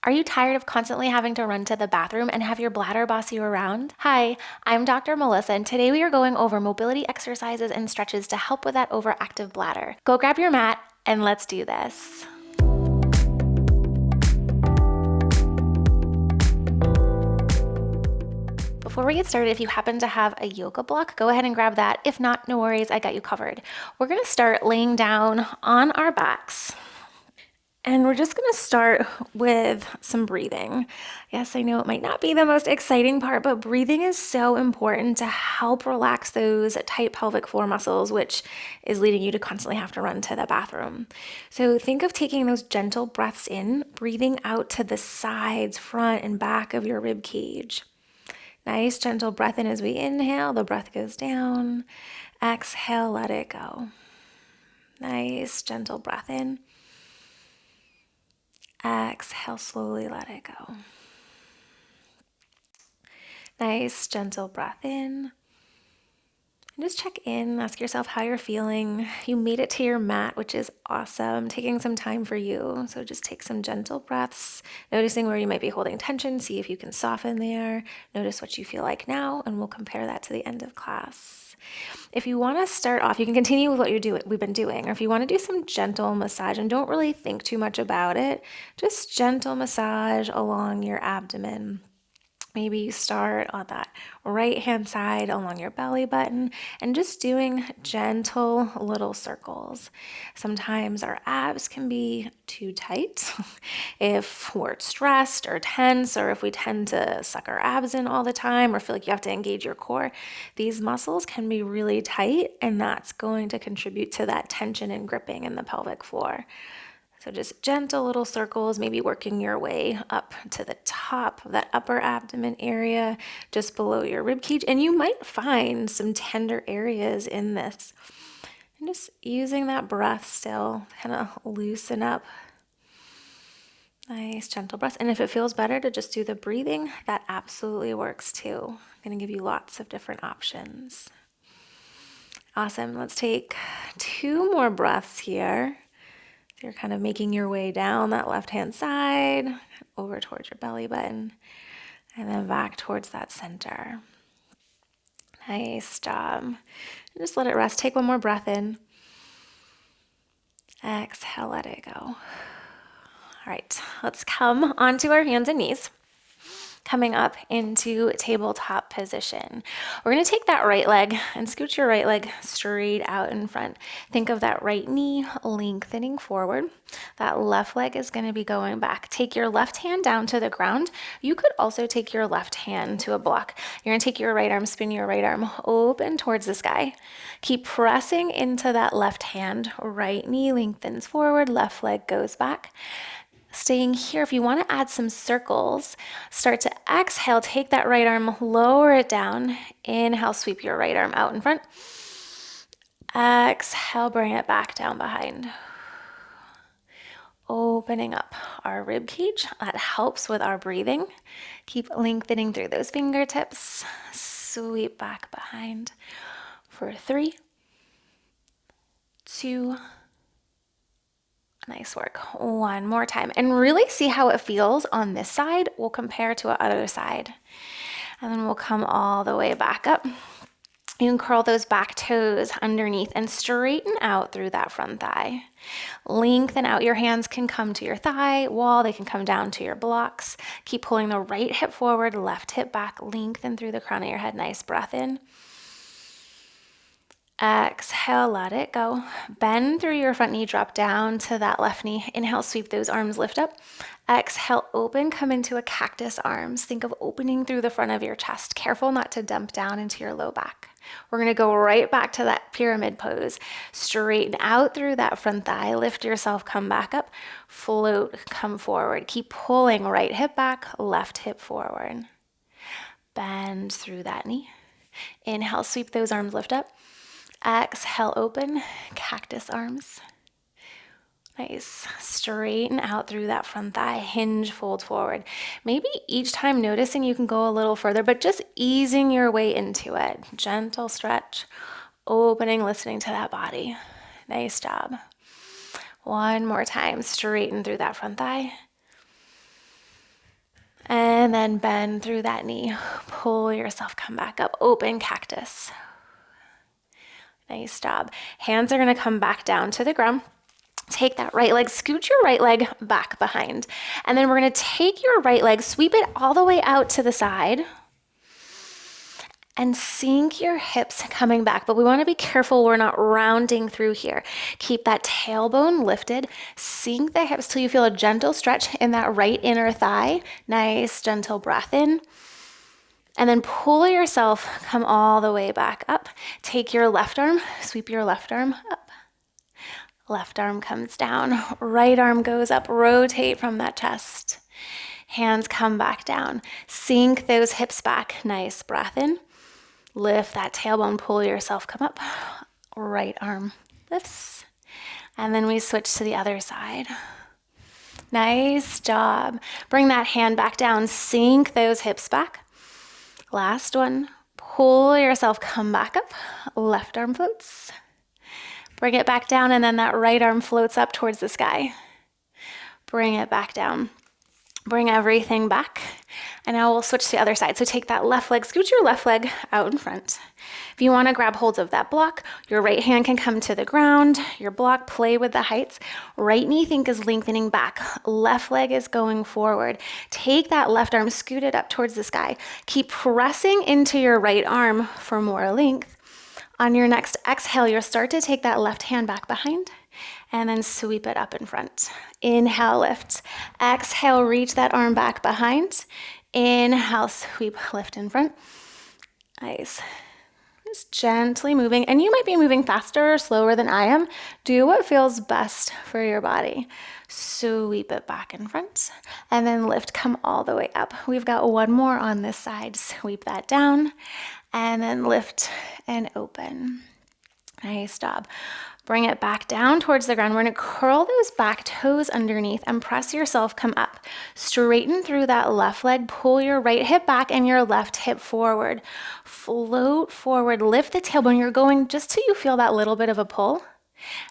Are you tired of constantly having to run to the bathroom and have your bladder boss you around? Hi, I'm Dr. Melissa, and today we are going over mobility exercises and stretches to help with that overactive bladder. Go grab your mat and let's do this. Before we get started, if you happen to have a yoga block, go ahead and grab that. If not, no worries, I got you covered. We're gonna start laying down on our backs. And we're just going to start with some breathing. Yes, I know it might not be the most exciting part, but breathing is so important to help relax those tight pelvic floor muscles, which is leading you to constantly have to run to the bathroom. So think of taking those gentle breaths in, breathing out to the sides, front, and back of your rib cage. Nice, gentle breath in as we inhale, the breath goes down. Exhale, let it go. Nice, gentle breath in. Exhale, slowly let it go. Nice, gentle breath in. And just check in, ask yourself how you're feeling. You made it to your mat, which is awesome. Taking some time for you. So just take some gentle breaths, noticing where you might be holding tension. See if you can soften there. Notice what you feel like now, and we'll compare that to the end of class. If you want to start off, you can continue with what we've been doing, or if you want to do some gentle massage and don't really think too much about it, just gentle massage along your abdomen. Maybe you start on that right hand side along your belly button and just doing gentle little circles. Sometimes our abs can be too tight if we're stressed or tense, or if we tend to suck our abs in all the time or feel like you have to engage your core. These muscles can be really tight, and that's going to contribute to that tension and gripping in the pelvic floor. So just gentle little circles, maybe working your way up to the top of that upper abdomen area, just below your rib cage. And you might find some tender areas in this. And just using that breath still, kind of loosen up. Nice, gentle breath. And if it feels better to just do the breathing, that absolutely works too. I'm going to give you lots of different options. Awesome. Let's take 2 more breaths here. You're kind of making your way down that left-hand side, over towards your belly button, and then back towards that center. Nice job. And just let it rest. Take 1 more breath in. Exhale, let it go. All right, let's come onto our hands and knees. Coming up into tabletop position. We're going to take that right leg and scoot your right leg straight out in front. Think of that right knee lengthening forward. That left leg is going to be going back. Take your left hand down to the ground. You could also take your left hand to a block. You're going to take your right arm, spin your right arm open towards the sky. Keep pressing into that left hand. Right knee lengthens forward, left leg goes back. Staying here, if you want to add some circles, start to exhale, take that right arm, lower it down. Inhale, sweep your right arm out in front. Exhale, bring it back down behind. Opening up our rib cage. That helps with our breathing. Keep lengthening through those fingertips. Sweep back behind for 3, 2, nice work. 1 more time. And really see how it feels on this side. We'll compare to the other side. And then we'll come all the way back up. You can curl those back toes underneath and straighten out through that front thigh. Lengthen out. Your hands can come to your thigh wall. They can come down to your blocks. Keep pulling the right hip forward, left hip back. Lengthen through the crown of your head. Nice breath in. Exhale, let it go. Bend through your front knee, drop down to that left knee. Inhale, sweep those arms, lift up. Exhale, open, come into a cactus arms. Think of opening through the front of your chest. Careful not to dump down into your low back. We're going to go right back to that pyramid pose. Straighten out through that front thigh. Lift yourself, come back up. Float, come forward. Keep pulling right hip back, left hip forward. Bend through that knee. Inhale, sweep those arms, lift up. Exhale, open, cactus arms. Nice. Straighten out through that front thigh, hinge, fold forward. Maybe each time noticing you can go a little further, but just easing your way into it. Gentle stretch, opening, listening to that body. Nice job. 1 more time. Straighten through that front thigh. And then bend through that knee. Pull yourself, come back up. Open cactus. Nice job. Hands are going to come back down to the ground. Take that right leg, scoot your right leg back behind. And then we're going to take your right leg, sweep it all the way out to the side. And sink your hips coming back. But we want to be careful we're not rounding through here. Keep that tailbone lifted. Sink the hips till you feel a gentle stretch in that right inner thigh. Nice, gentle breath in. And then pull yourself, come all the way back up. Take your left arm, sweep your left arm up. Left arm comes down, right arm goes up, rotate from that chest. Hands come back down. Sink those hips back. Nice breath in. Lift that tailbone, pull yourself, come up. Right arm lifts. And then we switch to the other side. Nice job. Bring that hand back down, sink those hips back. Last one. Pull yourself, come back up. Left arm floats. Bring it back down, and then that right arm floats up towards the sky. Bring it back down. Bring everything back. And now we'll switch to the other side. So take that left leg, scoot your left leg out in front. If you want to grab hold of that block, your right hand can come to the ground. Your block, play with the heights. Right knee, think, is lengthening back. Left leg is going forward. Take that left arm, scoot it up towards the sky. Keep pressing into your right arm for more length. On your next exhale, you'll start to take that left hand back behind and then sweep it up in front. Inhale, lift. Exhale, reach that arm back behind. Inhale, sweep, lift in front. Nice. Just gently moving, and you might be moving faster or slower than I am. Do what feels best for your body. Sweep it back in front, and then lift, come all the way up. We've got one more on this side. Sweep that down, and then lift and open. Nice job. Bring it back down towards the ground. We're going to curl those back toes underneath and press yourself, come up. Straighten through that left leg. Pull your right hip back and your left hip forward. Float forward. Lift the tailbone. You're going just till you feel that little bit of a pull.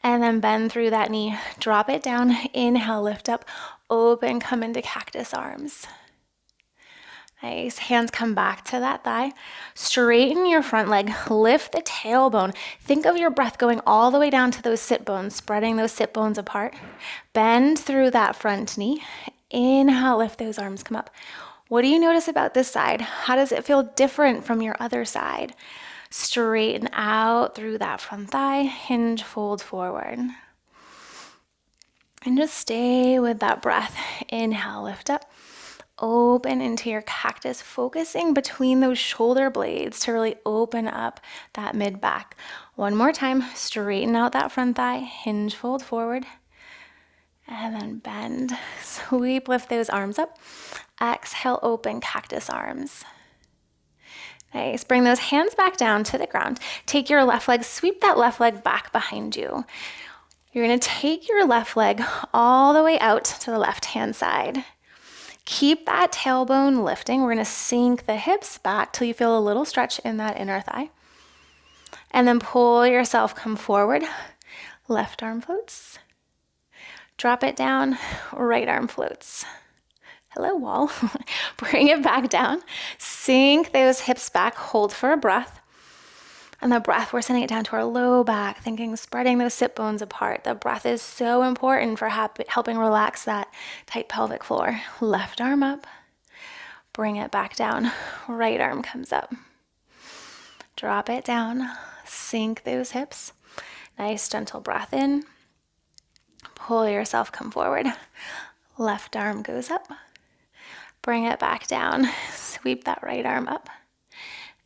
And then bend through that knee. Drop it down. Inhale, lift up. Open, come into cactus arms. Nice. Hands come back to that thigh. Straighten your front leg. Lift the tailbone. Think of your breath going all the way down to those sit bones, spreading those sit bones apart. Bend through that front knee. Inhale, lift those arms, come up. What do you notice about this side? How does it feel different from your other side? Straighten out through that front thigh. Hinge, fold forward. And just stay with that breath. Inhale, lift up. Open into your cactus, focusing between those shoulder blades to really open up that mid back. One more time, straighten out that front thigh, hinge, fold forward, and then bend. Sweep, lift those arms up. Exhale, open cactus arms. Nice. Bring those hands back down to the ground. Take your left leg, sweep that left leg back behind you. You're going to take your left leg all the way out to the left-hand side. Keep that tailbone lifting. We're going to sink the hips back till you feel a little stretch in that inner thigh. And then pull yourself, come forward. Left arm floats. Drop it down. Right arm floats. Hello, wall. Bring it back down. Sink those hips back. Hold for a breath. And the breath, we're sending it down to our low back, thinking spreading those sit bones apart. The breath is so important for helping relax that tight pelvic floor. Left arm up. Bring it back down. Right arm comes up. Drop it down. Sink those hips. Nice gentle breath in. Pull yourself, come forward. Left arm goes up. Bring it back down. Sweep that right arm up.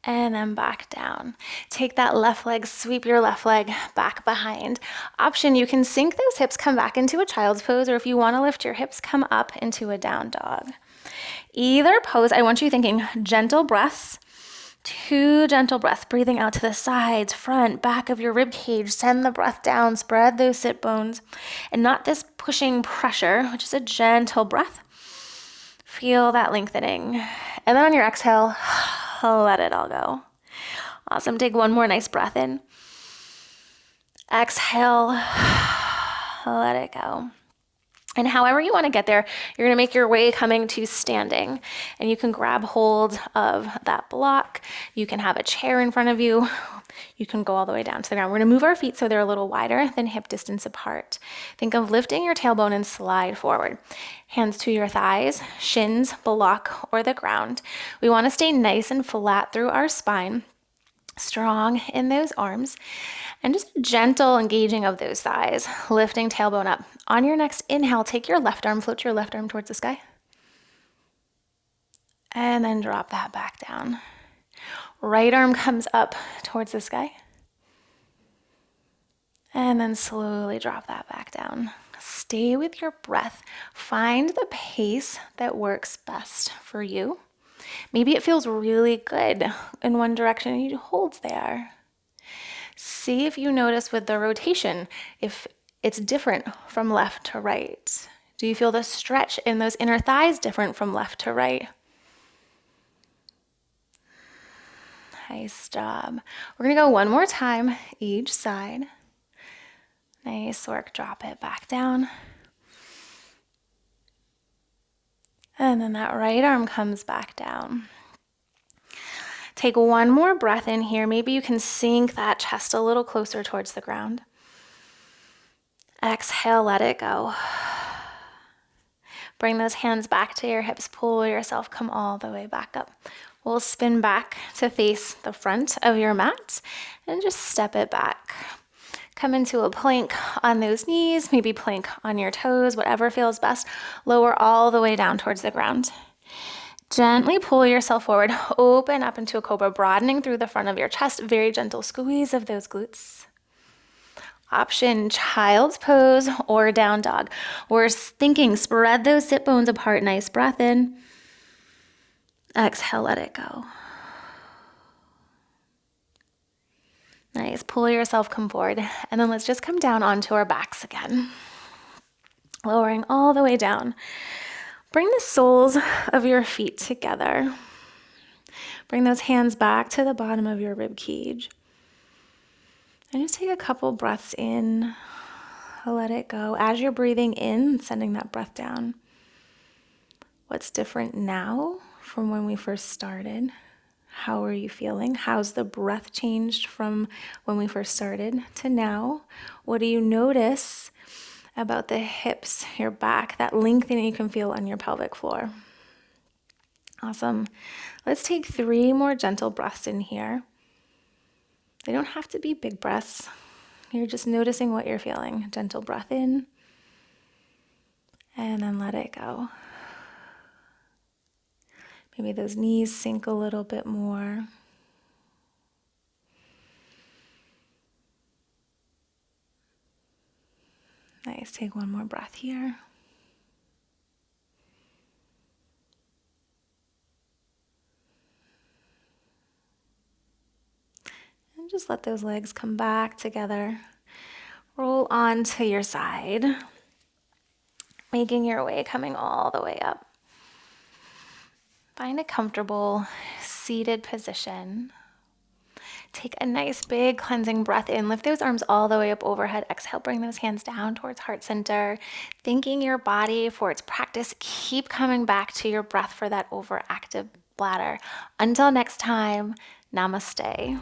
And then back down. Take that left leg, sweep your left leg back behind. Option, you can sink those hips, come back into a child's pose, or if you want to lift your hips, come up into a down dog. Either pose, I want you thinking gentle breaths, 2 gentle breaths, breathing out to the sides, front, back of your rib cage. Send the breath down, spread those sit bones, and not this pushing pressure, which is a gentle breath. Feel that lengthening. And then on your exhale, let it all go. Awesome. Take one more nice breath in. Exhale. Let it go. And however you want to get there, you're going to make your way coming to standing. And you can grab hold of that block. You can have a chair in front of you. You can go all the way down to the ground. We're going to move our feet so they're a little wider than hip distance apart. Think of lifting your tailbone and slide forward. Hands to your thighs, shins, block, or the ground. We want to stay nice and flat through our spine. Strong in those arms, and just a gentle engaging of those thighs, lifting tailbone up. On your next inhale, take your left arm, float your left arm towards the sky, and then drop that back down. Right arm comes up towards the sky, and then slowly drop that back down. Stay with your breath. Find the pace that works best for you. Maybe it feels really good in one direction and you hold there. See if you notice with the rotation, if it's different from left to right. Do you feel the stretch in those inner thighs different from left to right? Nice job. We're gonna go one more time, each side. Nice work, drop it back down. And then that right arm comes back down. Take one more breath in here. Maybe you can sink that chest a little closer towards the ground. Exhale, let it go. Bring those hands back to your hips. Pull yourself, come all the way back up. We'll spin back to face the front of your mat and just step it back. Come into a plank on those knees, maybe plank on your toes, whatever feels best. Lower all the way down towards the ground. Gently pull yourself forward, open up into a cobra, broadening through the front of your chest, very gentle squeeze of those glutes. Option, child's pose or down dog. We're thinking spread those sit bones apart, nice breath in. Exhale, let it go. Nice, pull yourself, come forward, and then let's just come down onto our backs again. Lowering all the way down. Bring the soles of your feet together. Bring those hands back to the bottom of your rib cage. And just take a couple breaths in. Let it go. As you're breathing in, sending that breath down. What's different now from when we first started? How are you feeling? How's the breath changed from when we first started to now? What do you notice about the hips, your back, that lengthening you can feel on your pelvic floor? Awesome. Let's take 3 more gentle breaths in here. They don't have to be big breaths. You're just noticing what you're feeling. Gentle breath in, and then let it go. Maybe those knees sink a little bit more. Nice, take one more breath here. And just let those legs come back together. Roll onto your side, making your way, coming all the way up. Find a comfortable seated position. Take a nice big cleansing breath in. Lift those arms all the way up overhead. Exhale, bring those hands down towards heart center. Thanking your body for its practice. Keep coming back to your breath for that overactive bladder. Until next time, namaste.